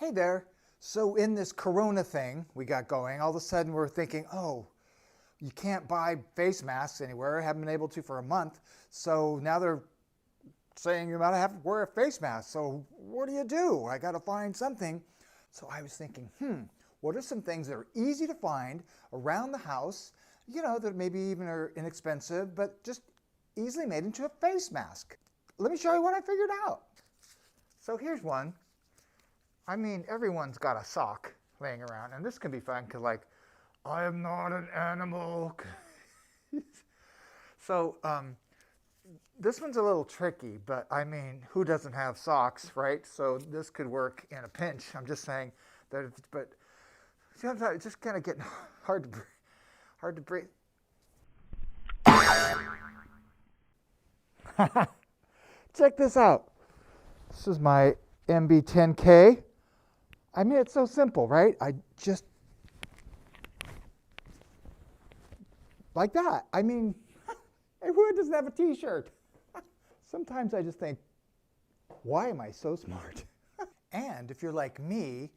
Hey there. So in this Corona thing we got going, all of a sudden we're thinking, oh, you can't buy face masks anywhere. Haven't been able to for a month. So now they're saying you might have to wear a face mask. So what do? I got to find something. So I was thinking, what are some things that are easy to find around the house, that maybe even are inexpensive, but just easily made into a face mask? Let me show you what I figured out. So here's one. I mean, everyone's got a sock laying around, and this can be fun because, like, I am not an animal. So this one's a little tricky, but I mean, who doesn't have socks, right? So this could work in a pinch. I'm just saying that, but sometimes it's just kind of getting hard to breathe. Check this out. This is my MB10K. I mean, it's so simple, right? I just, like that. I mean, everyone doesn't have a t-shirt. Sometimes I just think, why am I so smart? And if you're like me,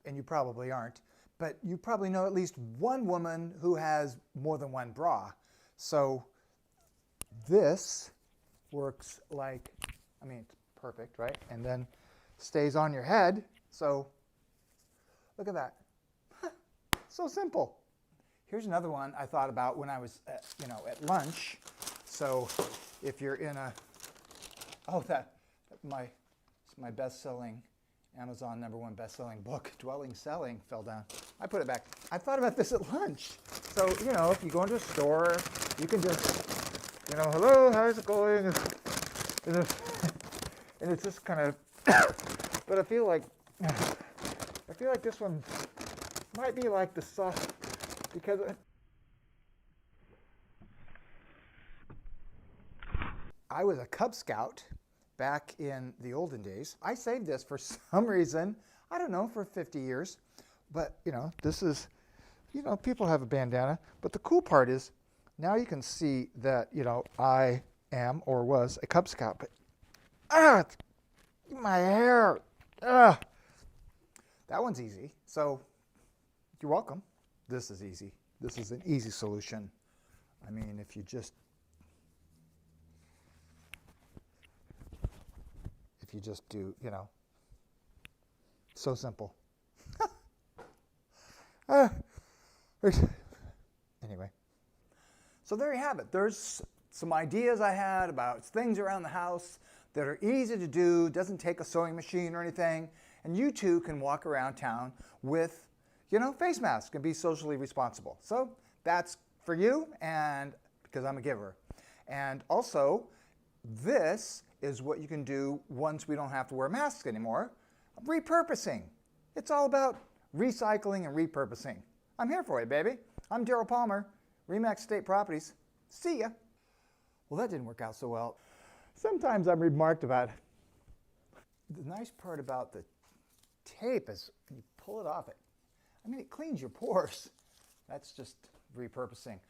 and you probably aren't, but you probably know at least one woman who has more than one bra. So this works like, I mean, it's perfect, right? And then stays on your head. So look at that. So simple. Here's another one I thought about when I was at lunch. So if you're in a, my best-selling Amazon #1 best-selling book, Dwelling Selling, fell down. I put it back. I thought about this at lunch. So, if you go into a store, you can just, hello, how's it going? And it's just kind of, but I feel like this one might be like the soft, because I was a Cub Scout back in the olden days. I saved this for some reason, I don't know, for 50 years. But, this is, people have a bandana. But the cool part is, now you can see that, I am or was a Cub Scout. But, my hair, that one's easy. So, you're welcome. This is easy. This is an easy solution. I mean, if you just do, so simple. Anyway, so there you have it. There's some ideas I had about things around the house that are easy to do, doesn't take a sewing machine or anything, and you too can walk around town with, face masks and be socially responsible. So that's for you, and because I'm a giver. And also, this is what you can do once we don't have to wear masks anymore. Repurposing. It's all about recycling and repurposing. I'm here for you, baby. I'm Daryl Palmer, Remax State Properties. See ya. Well, that didn't work out so well. Sometimes I'm remarked about, the nice part about the tape is when you pull it off, it cleans your pores. That's just repurposing.